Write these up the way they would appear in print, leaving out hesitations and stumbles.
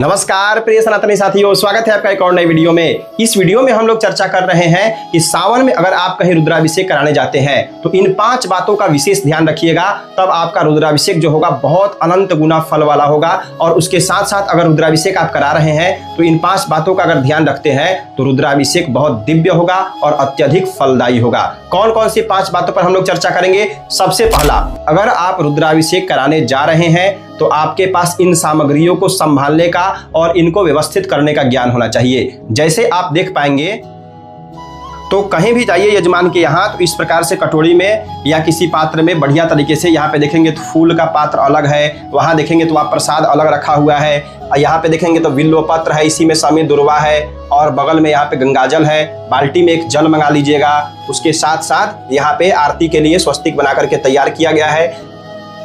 नमस्कार प्रिय सनातनी साथियों, स्वागत है आपका एक और नई वीडियो में। इस वीडियो में हम लोग चर्चा कर रहे हैं कि सावन में अगर आप कहीं रुद्राभिषेक कराने जाते हैं तो इन 5 बातों का विशेष ध्यान रखिएगा, तब आपका रुद्राभिषेक जो होगा बहुत अनंत गुना फल वाला होगा। और उसके साथ साथ अगर रुद्राभिषेक आप करा रहे हैं तो इन 5 बातों का अगर ध्यान रखते हैं तो रुद्राभिषेक बहुत दिव्य होगा और अत्यधिक फलदायी होगा। कौन कौन सी 5 बातों पर हम लोग चर्चा करेंगे। सबसे पहला, अगर आप रुद्राभिषेक कराने जा रहे हैं तो आपके पास इन सामग्रियों को संभालने का और इनको व्यवस्थित करने का ज्ञान होना चाहिए। जैसे आप देख पाएंगे तो कहीं भी जाइए यजमान के यहाँ तो इस प्रकार से कटोरी में या किसी पात्र में बढ़िया तरीके से, यहाँ पे देखेंगे तो फूल का पात्र अलग है, वहाँ देखेंगे तो आप प्रसाद अलग रखा हुआ है, यहाँ पे देखेंगे तो बिल्व पत्र है, इसी में समी दुर्वा है और बगल में यहाँ पे गंगाजल है। बाल्टी में एक जल मंगा लीजिएगा। उसके साथ साथ यहाँ पे आरती के लिए स्वस्तिक बना करके तैयार किया गया है।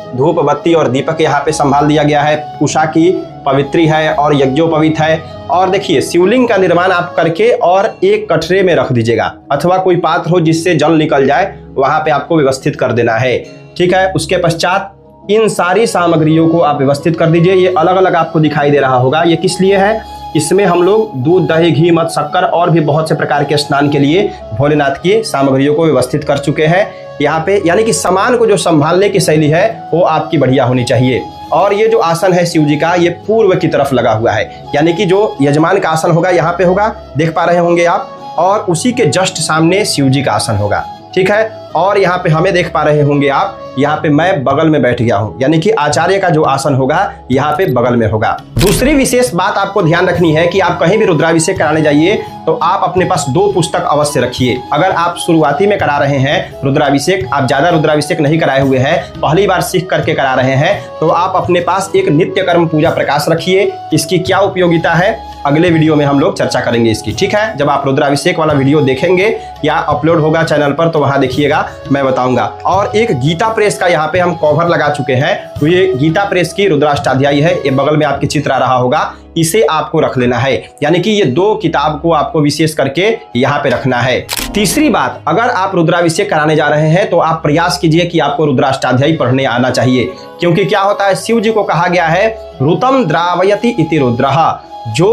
धूप बत्ती और दीपक यहाँ पे संभाल दिया गया है। उषा की पवित्री है और यज्ञोपवीत है। और देखिए शिवलिंग का निर्माण आप करके और एक कटरे में रख दीजिएगा, अथवा कोई पात्र हो जिससे जल निकल जाए, वहां पे आपको व्यवस्थित कर देना है। ठीक है। उसके पश्चात इन सारी सामग्रियों को आप व्यवस्थित कर दीजिए। ये अलग अलग आपको दिखाई दे रहा होगा। ये किस लिए है? इसमें हम लोग दूध, दही, घी, मध, शक्कर और भी बहुत से प्रकार के स्नान के लिए भोलेनाथ की सामग्रियों को व्यवस्थित कर चुके हैं यहाँ पे। यानी कि सामान को जो संभालने की शैली है वो आपकी बढ़िया होनी चाहिए। और ये जो आसन है शिव जी का, ये पूर्व की तरफ लगा हुआ है, यानी कि जो यजमान का आसन होगा यहाँ पे होगा, देख पा रहे होंगे आप, और उसी के जस्ट सामने शिव जी का आसन होगा। ठीक है। और यहाँ पे हमें देख पा रहे होंगे आप, यहाँ पे मैं बगल में बैठ गया हूँ, यानी कि आचार्य का जो आसन होगा यहाँ पे बगल में होगा। दूसरी विशेष बात आपको ध्यान रखनी है कि आप कहीं भी रुद्राभिषेक कराने जाइए तो आप अपने पास 2 पुस्तक अवश्य रखिए। अगर आप शुरुआती में करा रहे हैं रुद्राभिषेक, आप ज्यादा रुद्राभिषेक नहीं कराए हुए हैं, पहली बार सीख करके करा रहे हैं, तो आप अपने पास एक नित्य कर्म पूजा प्रकाश रखिए। इसकी क्या उपयोगिता है अगले वीडियो में हम लोग चर्चा करेंगे इसकी। ठीक है। जब आप रुद्राभिषेक वाला वीडियो देखेंगे या अपलोड होगा चैनल पर तो वहां देखिएगा, मैं बताऊंगा। और एक गीता प्रेस का यहाँ पे हम कवर लगा चुके हैं, तो ये गीता प्रेस की रुद्राष्टाध्यायी है। ये बगल में आपके चित्र आ रहा होगा, इसे आपको रख लेना है। यानी कि ये 2 किताब को आपको विशेष करके यहाँ पे रखना है। तीसरी बात, अगर आप रुद्राभिषेक कराने जा रहे हैं तो आप प्रयास कीजिए कि आपको रुद्राष्टाध्यायी पढ़ने आना चाहिए। क्योंकि क्या होता है, शिव जी को कहा गया है रुतम द्रावयति इति रुद्रः। जो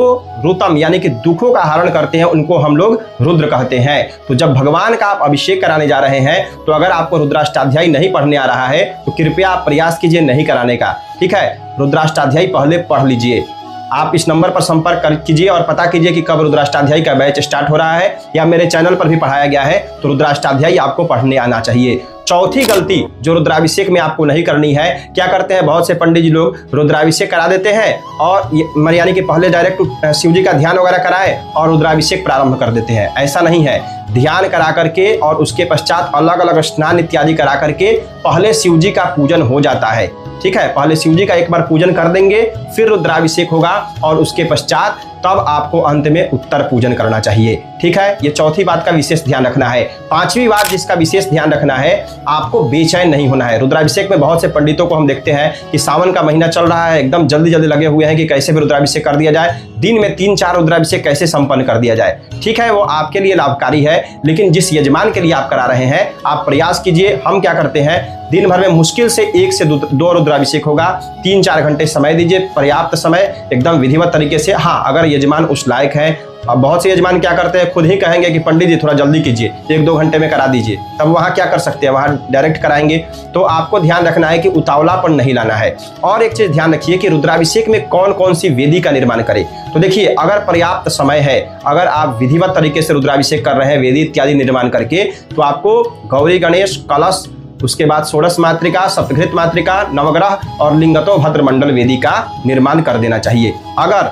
रुतम यानी कि दुखों का हरण करते हैं उनको हम लोग रुद्र कहते हैं। तो जब भगवान का आप अभिषेक कराने जा रहे हैं तो अगर आपको रुद्राष्टाध्यायी नहीं पढ़ने आ रहा है तो कृपया आप प्रयास कीजिए नहीं कराने का। ठीक है। रुद्राष्टाध्यायी पहले पढ़ लीजिए। आप इस नंबर पर संपर्क कीजिए और पता कीजिए कि कब रुद्राष्टाध्यायी का बैच स्टार्ट हो रहा है, या मेरे चैनल पर भी पढ़ाया गया है, तो रुद्राष्टाध्यायी आपको पढ़ने आना चाहिए। चौथी गलती जो रुद्राभिषेक में आपको नहीं करनी है, क्या करते हैं बहुत से पंडित जी लोग रुद्राभिषेक करा देते हैं और यानी कि पहले डायरेक्ट शिव जी का ध्यान वगैरह कराए और रुद्राभिषेक प्रारंभ कर देते हैं। ऐसा नहीं है। ध्यान करा करके और उसके पश्चात अलग अलग स्नान इत्यादि करा करके पहले शिव जी का पूजन हो जाता है। ठीक है। पहले शिव जी का एक बार पूजन कर देंगे, फिर रुद्राभिषेक होगा और उसके पश्चात तब आपको अंत में उत्तर पूजन करना चाहिए। ठीक है। ये चौथी बात का विशेष ध्यान रखना है। 5वीं बात जिसका विशेष ध्यान रखना है, आपको बेचैन नहीं होना है। रुद्राभिषेक में बहुत से पंडितों को हम देखते हैं कि सावन का महीना चल रहा है, एकदम जल्दी जल्दी लगे हुए हैं कि कैसे भी रुद्राभिषेक कर दिया जाए, दिन में 3-4 रुद्राभिषेक कैसे संपन्न कर दिया जाए। ठीक है। वो आपके लिए लाभकारी है, लेकिन जिस यजमान के लिए आप करा रहे हैं आप प्रयास कीजिए। हम क्या करते हैं, दिन भर में मुश्किल से 1 से 2 रुद्राभिषेक होगा, 3-4 घंटे समय दीजिए, पर्याप्त समय, एकदम विधिवत तरीके से। हाँ, अगर यजमान उस लायक है। अब बहुत से यजमान क्या करते हैं, खुद ही कहेंगे कि पंडित जी थोड़ा जल्दी कीजिए, 1-2 घंटे में करा दीजिए, तब वहाँ क्या कर सकते हैं, वहाँ डायरेक्ट कराएंगे। तो आपको ध्यान रखना है कि उतावलापन नहीं लाना है। और एक चीज ध्यान रखिए कि रुद्राभिषेक में कौन कौन सी वेदी का निर्माण करें। तो देखिए, अगर पर्याप्त समय है, अगर आप विधिवत तरीके से रुद्राभिषेक कर रहे हैं वेदी इत्यादि निर्माण करके, तो आपको गौरी गणेश कलश, उसके बाद षोडश मातृका, सप्तघृत मातृका, नवग्रह और लिंगतो भद्र मंडल वेदी का निर्माण कर देना चाहिए। अगर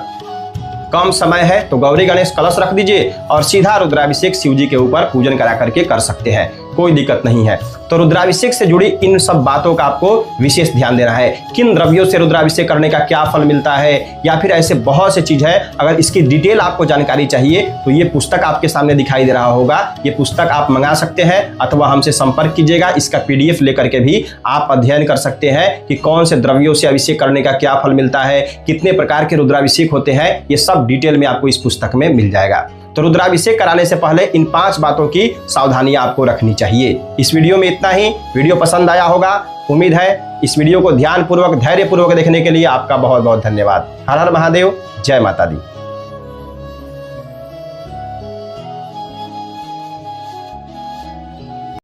कम समय है तो गौरी गणेश कलश रख दीजिए और सीधा रुद्राभिषेक शिव जी के ऊपर पूजन करा करके कर सकते हैं, कोई दिक्कत नहीं है। तो रुद्राभिषेक से जुड़ी इन सब बातों का आपको विशेष ध्यान देना है। किन द्रव्यों से रुद्राभिषेक करने का क्या फल मिलता है, या फिर ऐसे बहुत से चीज है। अगर इसकी डिटेल आपको जानकारी चाहिए तो ये पुस्तक आपके सामने दिखाई दे रहा होगा, ये पुस्तक आप मंगा सकते हैं अथवा हमसे संपर्क कीजिएगा। इसका PDF लेकर के भी आप अध्ययन कर सकते हैं कि कौन से द्रव्यों से अभिषेक करने का क्या फल मिलता है, कितने प्रकार के रुद्राभिषेक होते हैं, ये सब डिटेल में आपको इस पुस्तक में मिल जाएगा। तो रुद्राभिषेक कराने से पहले इन 5 बातों की सावधानियां आपको रखनी चाहिए। इस वीडियो में इतना ही। वीडियो पसंद आया होगा उम्मीद है इस वीडियो को ध्यानपूर्वक धैर्यपूर्वक देखने के लिए आपका बहुत बहुत धन्यवाद। हर हर महादेव, जय माता दी।